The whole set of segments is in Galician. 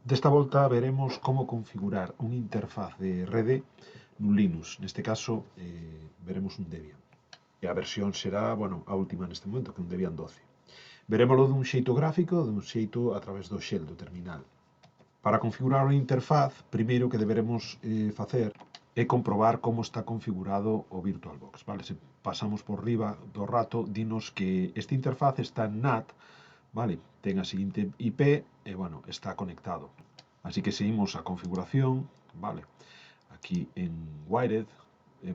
Desta volta veremos como configurar unha interfaz de rede nun Linux. Neste caso, veremos un Debian. E a versión será, bueno, a última neste momento, que é un Debian 12. Verémolo dun xeito gráfico, dun xeito a través do shell, do terminal. Para configurar a interfaz, primeiro que deberemos facer é comprobar como está configurado o VirtualBox. Vale? Se pasamos por riba do rato, dinos que esta interfaz está en NAT, vale? Ten a seguinte IP e, bueno, está conectado. Así que seguimos a configuración, vale? Aquí en Wired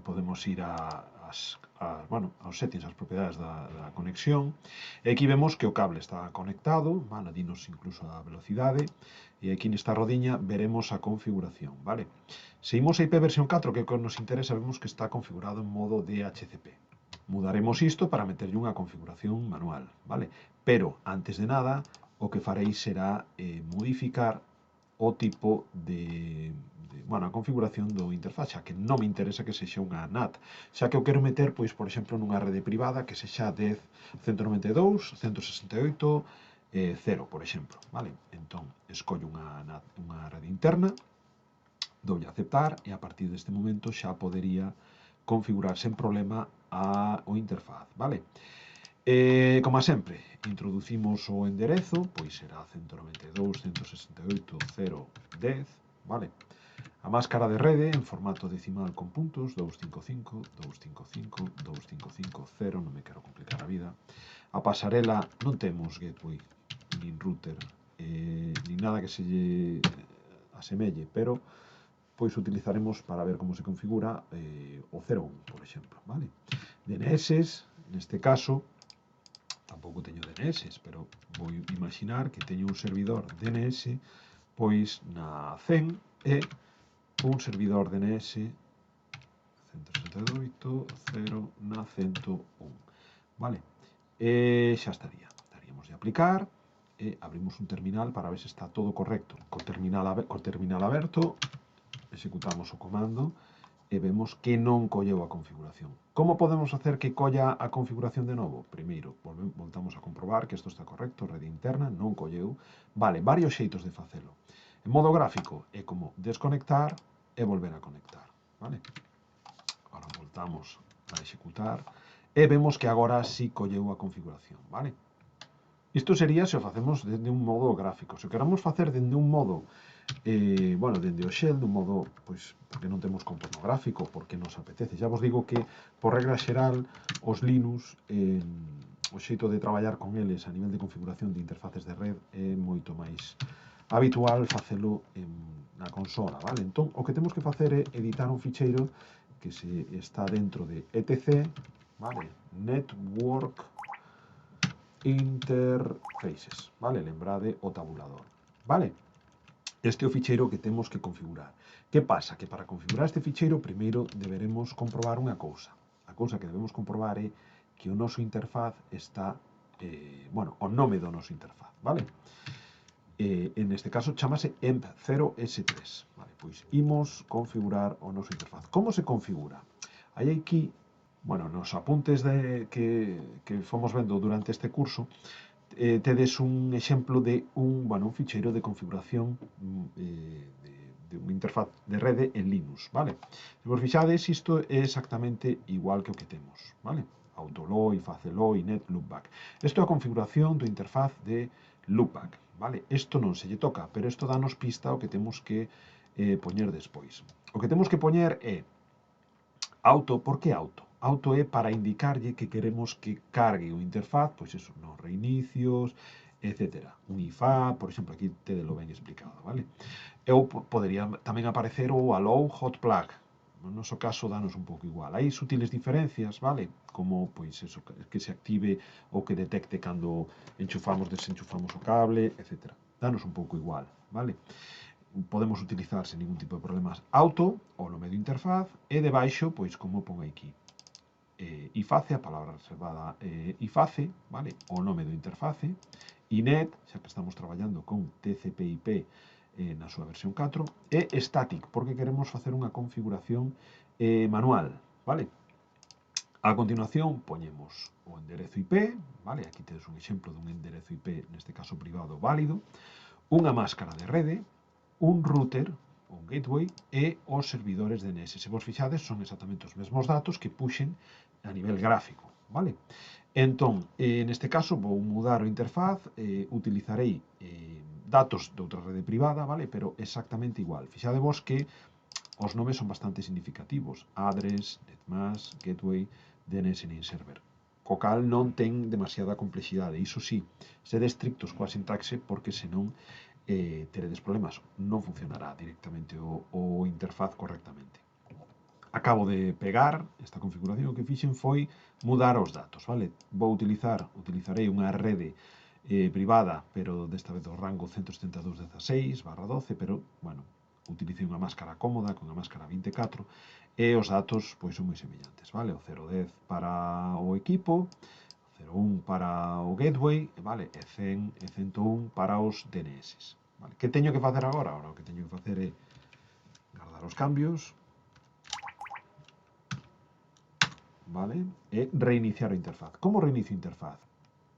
podemos ir bueno, aos settings, as propiedades da conexión, e aquí vemos que o cable está conectado, vale? Dinos incluso a velocidade, e aquí nesta rodiña veremos a configuración, vale? Seguimos a IP versión 4, que é o que nos interesa, vemos que está configurado en modo DHCP. Mudaremos isto para meterlle unha configuración manual, vale? Pero, antes de nada, o que faréis será modificar o tipo bueno, a configuración do interfaz, xa que non me interesa que sexa unha NAT, xa que eu quero meter, pois, por exemplo, nunha rede privada que sexa 10, 192, 168, 0, por exemplo, vale? Entón, escollo unha rede interna, doulle a aceptar e a partir deste momento xa podería configurar sen problema o interfaz, vale? Como sempre, introducimos o enderezo, pois será 192.168.0.10, vale? A máscara de rede en formato decimal con puntos, 255, 255, 255.0, non me quero complicar a vida. A pasarela non temos gateway, nin router, nin nada que se lle asemelle, pero pois utilizaremos para ver como se configura o 01, por exemplo, vale? DNS, neste caso, tampouco teño DNS, pero vou imaginar que teño un servidor DNS pois na 100 e un servidor DNS 168.0 na 101, vale? E xa estaríamos de aplicar e abrimos un terminal para ver se está todo correcto. Co terminal aberto, executamos o comando e vemos que non colleu a configuración. Como podemos facer que colla a configuración de novo? Primeiro, voltamos a comprobar que isto está correcto, rede interna, non colleu. Vale, varios xeitos de facelo. En modo gráfico é como desconectar e volver a conectar, vale? Agora voltamos a executar e vemos que agora sí colleu a configuración, vale? Isto sería se o facemos dende un modo gráfico. Se o queramos facer dende un modo bueno, dende o shell, dun modo, pois, porque non temos contorno gráfico, porque nos apetece. Xa vos digo que, por regla xeral, os Linux, o xeito de traballar con eles a nivel de configuración de interfaces de red é moito máis habitual facelo na consola, vale? Entón, o que temos que facer é editar un ficheiro que se está dentro de etc, vale? Network interfaces, vale? Lembrade o tabulador, vale? Este é o ficheiro que temos que configurar. Que pasa? Que para configurar este ficheiro, primeiro deberemos comprobar unha cousa. A cousa que debemos comprobar é que o noso interfaz está, bueno, o nome do noso interfaz, vale? En este caso chamase emp0s3, vale? Pois imos configurar o noso interfaz. Como se configura? Hai aquí, bueno, nos apuntes que fomos vendo durante este curso, tedes un exemplo de un ficheiro de configuración de unha interfaz de rede en Linux, vale? Se vos fixades, isto é exactamente igual que o que temos, vale? Autoloy, Faceloy, Net, Loopback. Isto é a configuración do interfaz de Loopback, vale? Isto non se lle toca, pero isto danos pista o que temos que poñer despois. O que temos que poñer é auto. Por que auto? Auto é para indicarlle que queremos que cargue o interfaz, pois eso, nos reinicios, etc. Un IFA, por exemplo, aquí tedelo ben explicado, vale? Eu podería tamén aparecer o allow hot plug. No noso caso, danos un pouco igual. Hai sutiles diferencias, vale? Como, pois, eso, que se active ou que detecte cando enchufamos, desenchufamos o cable, etc. Danos un pouco igual, vale? Podemos utilizar sen ningún tipo de problemas auto, o nome do interfaz, e debaixo, pois, como pon aquí, IFACE, a palabra reservada IFACE, vale? O nome do interface, INET, xa que estamos traballando con TCP/IP na súa versión 4, e static, porque queremos facer unha configuración manual, vale? A continuación, poñemos o enderezo IP, vale? Aquí tedes un exemplo dun enderezo IP, neste caso privado, válido, unha máscara de rede, un router, un gateway, e os servidores DNS. Se vos fixades, son exactamente os mesmos datos que puxen a nivel gráfico, vale? Entón, neste caso, vou mudar o interfaz, utilizarei datos de outra rede privada, vale? Pero exactamente igual. Fixadevos que os nomes son bastante significativos. Address, netmask, gateway, DNS name server. Co cal non ten demasiada complexidade. Iso sí, sede estrictos coa sintaxe porque senón teredes problemas. Non funcionará directamente o interfaz correctamente. Acabo de pegar esta configuración, o que fixen foi mudar os datos, vale? Utilizarei unha rede privada, pero desta vez do rango 172.16/12, pero, bueno, utilicei unha máscara cómoda, con a máscara 24, e os datos, pois, son moi semellantes, vale? O 010 para o equipo, 01 para o gateway, vale? E 100 e 101 para os DNS, vale? Que teño que facer agora? Agora o que teño que facer é guardar os cambios, vale? E reiniciar a interfaz. Como reinicio a interfaz?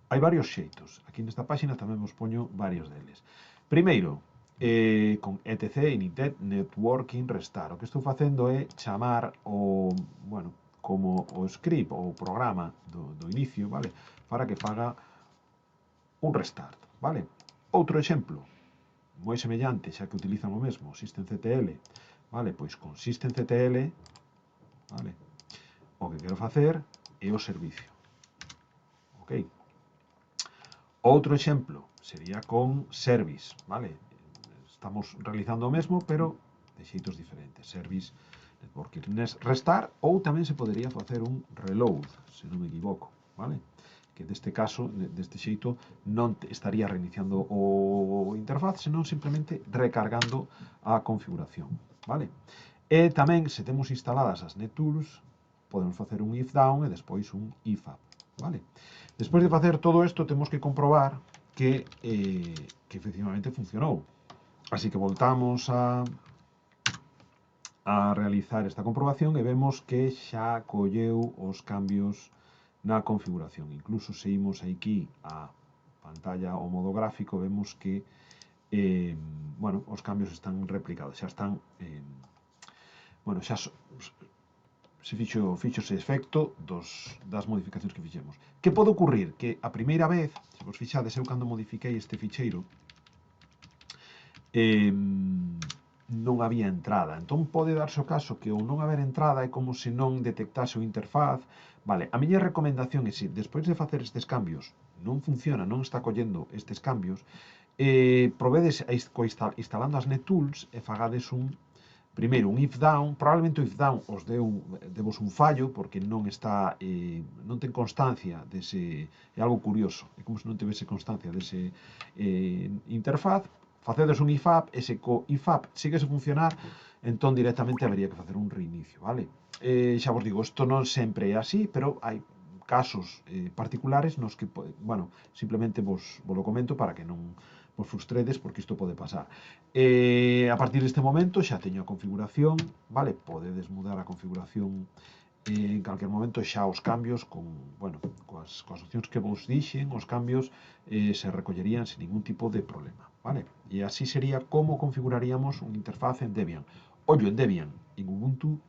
Hai varios xeitos. Aquí nesta páxina tamén vos poño varios deles. Primeiro, con etc, initet, networking, restart. O que estou facendo é chamar o, bueno, como o script ou o programa do inicio, vale? Para que faga un restart, vale? Outro exemplo, moi semellante, xa que utilizan o mesmo, systemctl, vale? Pois con systemctl, vale? O que quero facer é o servicio, ok? Outro exemplo sería con service, vale? Estamos realizando o mesmo, pero de xeitos diferentes. Service, networking, restart, ou tamén se podería facer un reload, se non me equivoco, vale? Que deste caso, deste xeito, non estaría reiniciando o interfaz, senón simplemente recargando a configuración, vale? E tamén, se temos instaladas as NetTools, podemos facer un if down e despois un if up, vale? Despois de facer todo isto, temos que comprobar que efectivamente funcionou. Así que voltamos a realizar esta comprobación e vemos que xa colleu os cambios na configuración. Incluso se imos aquí a pantalla o modo gráfico, vemos que bueno, os cambios están replicados, xa están bueno, xa se fixose efecto das modificacións que fixemos. Que pode ocurrir? Que a primeira vez, se vos fixades, eu cando modifiquei este ficheiro, non había entrada. Entón pode darse o caso que ao non haber entrada é como se non detectase o interfaz. Vale, a miña recomendación é se despois de facer estes cambios non funciona, non está collendo estes cambios, provedes instalando as NetTools e fagades primeiro un if down. Probablemente o if down os devos un fallo porque non está non ten constancia dese, é algo curioso, é como se non tivese constancia dese interfaz. Facedes un if up, e se co if up sigues a funcionar, entón directamente habería que facer un reinicio, vale? Xa vos digo, isto non sempre é así, pero hai casos particulares nos que, bueno, simplemente vos lo comento para que non vos frustredes, porque isto pode pasar. A partir deste momento xa teño a configuración, vale? Podedes mudar a configuración en calquer momento, xa os cambios bueno, coas opcións que vos dixen, os cambios se recollerían sin ningún tipo de problema, vale? E así sería como configuraríamos unha interfaz en Debian. Ollo, en Debian, en Ubuntu,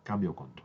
cambio o conto.